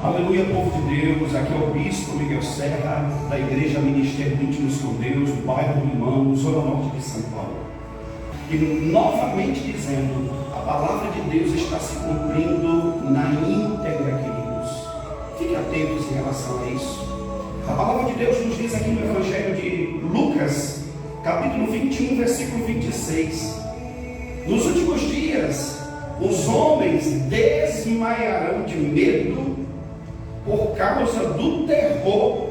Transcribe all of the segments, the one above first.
Aleluia, povo de Deus, aqui é o Bispo Miguel Serra, da Igreja Ministério de Íntimos com Deus, do bairro do Limão, Zona Norte de São Paulo. E novamente dizendo, a palavra de Deus está se cumprindo na íntegra, queridos. Fiquem atentos em relação a isso. A palavra de Deus nos diz aqui no Evangelho de Lucas, capítulo 21, versículo 26. Nos últimos dias, os homens desmaiarão de medo por causa do terror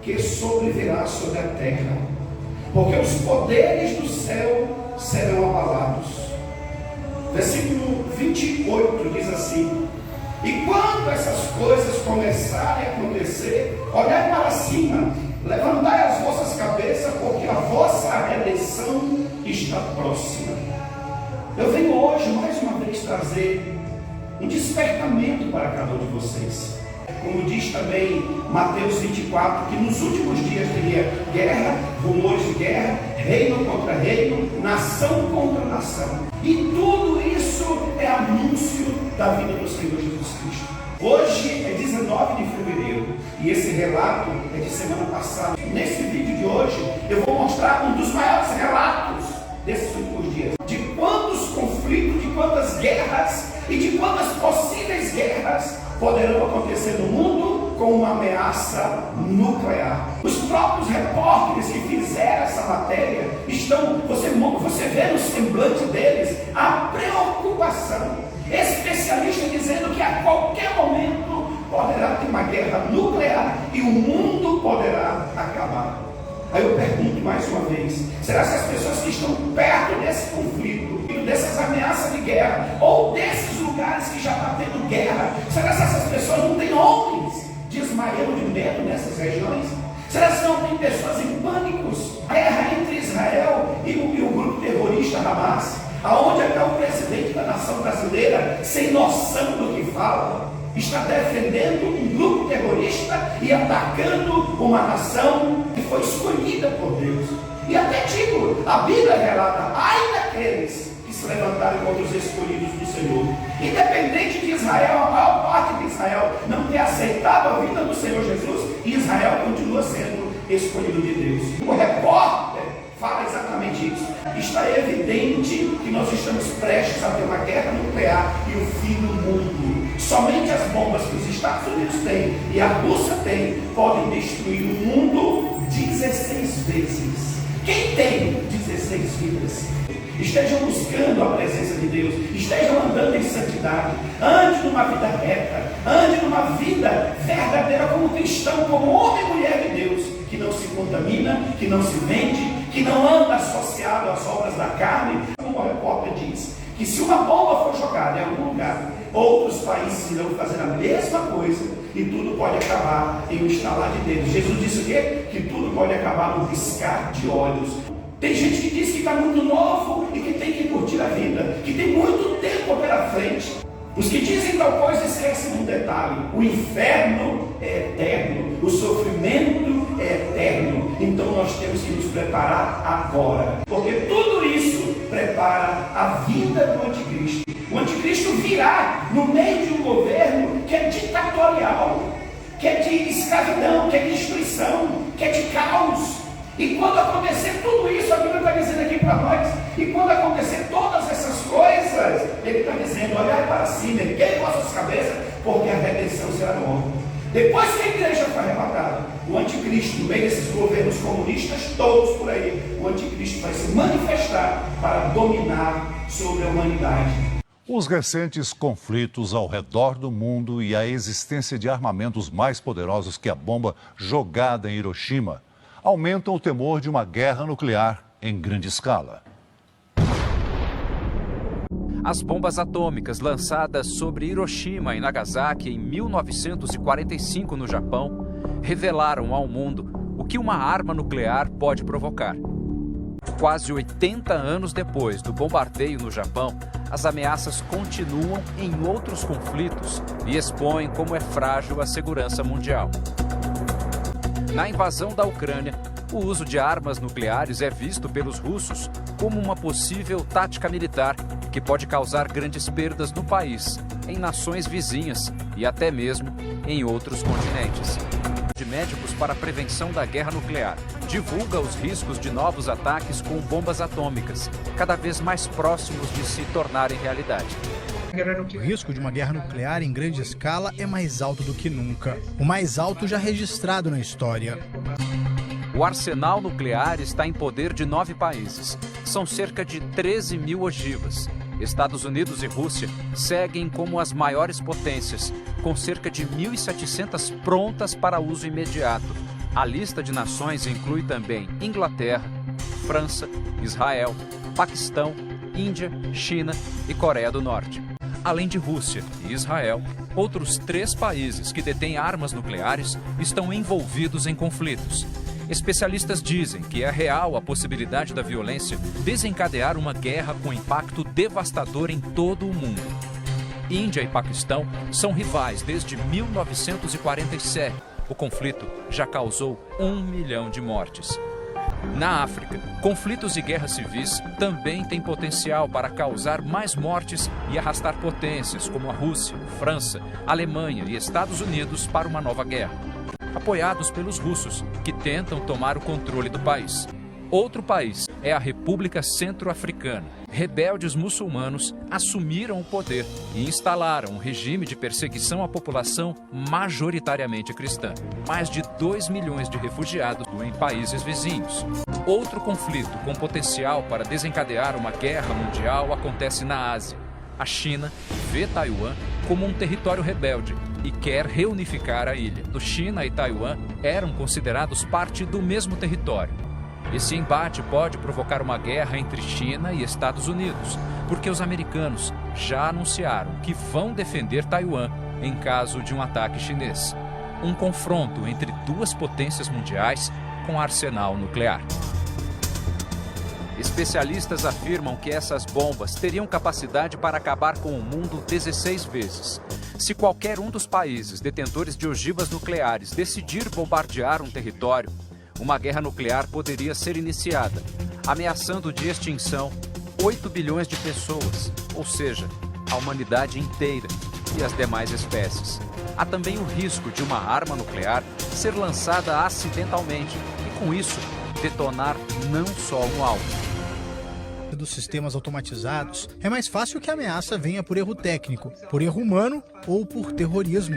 que sobrevirá sobre a terra, porque os poderes do céu serão abalados. Versículo 28 diz assim: e quando essas coisas começarem a acontecer, olhai para cima, levantai as vossas cabeças, porque a vossa redenção está próxima. Eu venho hoje mais uma vez trazer um despertamento para cada um de vocês. Como diz também Mateus 24, que nos últimos dias teria guerra, rumores de guerra, reino contra reino, nação contra nação. E tudo isso é anúncio da vida do Senhor Jesus Cristo. Hoje é 19 de fevereiro e esse relato é de semana passada. Nesse vídeo de hoje eu vou mostrar um dos maiores relatos desses últimos dias. De quantos conflitos, de quantas guerras e de quantas possíveis guerras poderão acontecer no mundo com uma ameaça nuclear. Os próprios repórteres que fizeram essa matéria você vê no semblante deles a preocupação. Especialistas dizendo que a qualquer momento poderá ter uma guerra nuclear e o mundo poderá acabar. Aí eu pergunto mais uma vez, será que as pessoas que estão perto desse conflito, dessas ameaças de guerra, ou desses lugares que já está tendo guerra, será que essas pessoas não têm homens desmaiando de medo nessas regiões? Será que não tem pessoas em pânicos? Guerra entre Israel e o grupo terrorista Hamas, aonde até o presidente da nação brasileira, sem noção do que fala, está defendendo um grupo terrorista e atacando uma nação que foi escolhida por Deus. E até digo, a Bíblia relata, ai daqueles que se levantarem contra os escolhidos do Senhor. Independente de Israel, a maior parte de Israel não ter aceitado a vida do Senhor Jesus, Israel continua sendo escolhido de Deus. O repórter fala exatamente isso. Está evidente que nós estamos prestes a ter uma guerra nuclear e o fim do mundo. Somente as bombas que os Estados Unidos têm e a Rússia tem podem destruir o mundo 16 vezes. Quem tem 16 vidas? Estejam buscando a presença de Deus, estejam andando em santidade, ande numa vida reta, ande numa vida verdadeira como cristão, como homem e mulher de Deus, que não se contamina, que não se vende, que não anda associado às obras da carne. Como o repórter diz, que se uma bomba for jogada em algum lugar, outros países irão fazer a mesma coisa e tudo pode acabar em um estalar de dedos. Jesus disse o quê? Que tudo pode acabar no piscar de olhos. Tem gente que diz que está muito novo e que tem que curtir a vida, que tem muito tempo pela frente. Os que dizem tal coisa esquecem um detalhe: o inferno é eterno, o sofrimento é eterno. Então nós temos que nos preparar agora, porque tudo isso prepara a vinda do anticristo. O anticristo virá no meio de um governo que é ditatorial, que é de escravidão, que é de destruição, que é de caos. E quando acontecer tudo isso, a Bíblia está dizendo aqui para nós, e quando acontecer todas essas coisas, ele está dizendo: olhai para cima, erguei vossas cabeças, porque a redenção será nova. Depois que a igreja foi arrebatada, o anticristo, no meio desses governos comunistas todos por aí, o anticristo vai se manifestar para dominar sobre a humanidade. Os recentes conflitos ao redor do mundo e a existência de armamentos mais poderosos que a bomba jogada em Hiroshima aumentam o temor de uma guerra nuclear em grande escala. As bombas atômicas lançadas sobre Hiroshima e Nagasaki em 1945 no Japão revelaram ao mundo o que uma arma nuclear pode provocar. Quase 80 anos depois do bombardeio no Japão, as ameaças continuam em outros conflitos e expõem como é frágil a segurança mundial. Na invasão da Ucrânia, o uso de armas nucleares é visto pelos russos como uma possível tática militar que pode causar grandes perdas no país, em nações vizinhas e até mesmo em outros continentes. De médicos para a prevenção da guerra nuclear divulga os riscos de novos ataques com bombas atômicas, cada vez mais próximos de se tornarem realidade. O risco de uma guerra nuclear em grande escala é mais alto do que nunca. O mais alto já registrado na história. O arsenal nuclear está em poder de 9 países. São cerca de 13 mil ogivas. Estados Unidos e Rússia seguem como as maiores potências, com cerca de 1.700 prontas para uso imediato. A lista de nações inclui também Inglaterra, França, Israel, Paquistão, Índia, China e Coreia do Norte. Além de Rússia e Israel, outros 3 países que detêm armas nucleares estão envolvidos em conflitos. Especialistas dizem que é real a possibilidade da violência desencadear uma guerra com impacto devastador em todo o mundo. Índia e Paquistão são rivais desde 1947. O conflito já causou 1 milhão de mortes. Na África, conflitos e guerras civis também têm potencial para causar mais mortes e arrastar potências como a Rússia, França, Alemanha e Estados Unidos para uma nova guerra, apoiados pelos russos, que tentam tomar o controle do país. Outro país é a República Centro-Africana. Rebeldes muçulmanos assumiram o poder e instalaram um regime de perseguição à população majoritariamente cristã. Mais de 2 milhões de refugiados em países vizinhos. Outro conflito com potencial para desencadear uma guerra mundial acontece na Ásia. A China vê Taiwan como um território rebelde e quer reunificar a ilha. China e Taiwan eram considerados parte do mesmo território. Esse embate pode provocar uma guerra entre China e Estados Unidos, porque os americanos já anunciaram que vão defender Taiwan em caso de um ataque chinês. Um confronto entre 2 potências mundiais com arsenal nuclear. Especialistas afirmam que essas bombas teriam capacidade para acabar com o mundo 16 vezes. Se qualquer um dos países detentores de ogivas nucleares decidir bombardear um território, uma guerra nuclear poderia ser iniciada, ameaçando de extinção 8 bilhões de pessoas, ou seja, a humanidade inteira e as demais espécies. Há também o risco de uma arma nuclear ser lançada acidentalmente e, com isso, detonar não só um alvo. Dos sistemas automatizados, é mais fácil que a ameaça venha por erro técnico, por erro humano ou por terrorismo.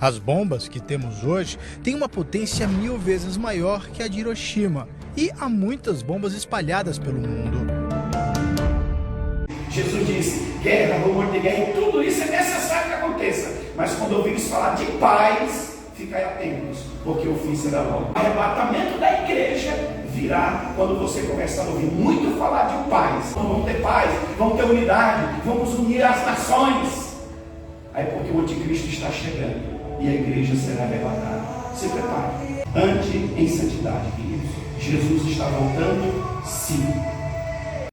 As bombas que temos hoje têm uma potência 1000 vezes maior que a de Hiroshima, e há muitas bombas espalhadas pelo mundo. Jesus disse, guerra, rumor de guerra, e tudo isso é necessário que aconteça. Mas quando ouvimos falar de paz, ficai atentos, porque o fim será logo. O arrebatamento da igreja virá quando você começar a ouvir muito falar de paz. Vamos ter paz, vamos ter unidade, vamos unir as nações. Aí porque o anticristo está chegando e a igreja será arrebatada. Se prepare. Ande em santidade, queridos. Jesus está voltando, sim.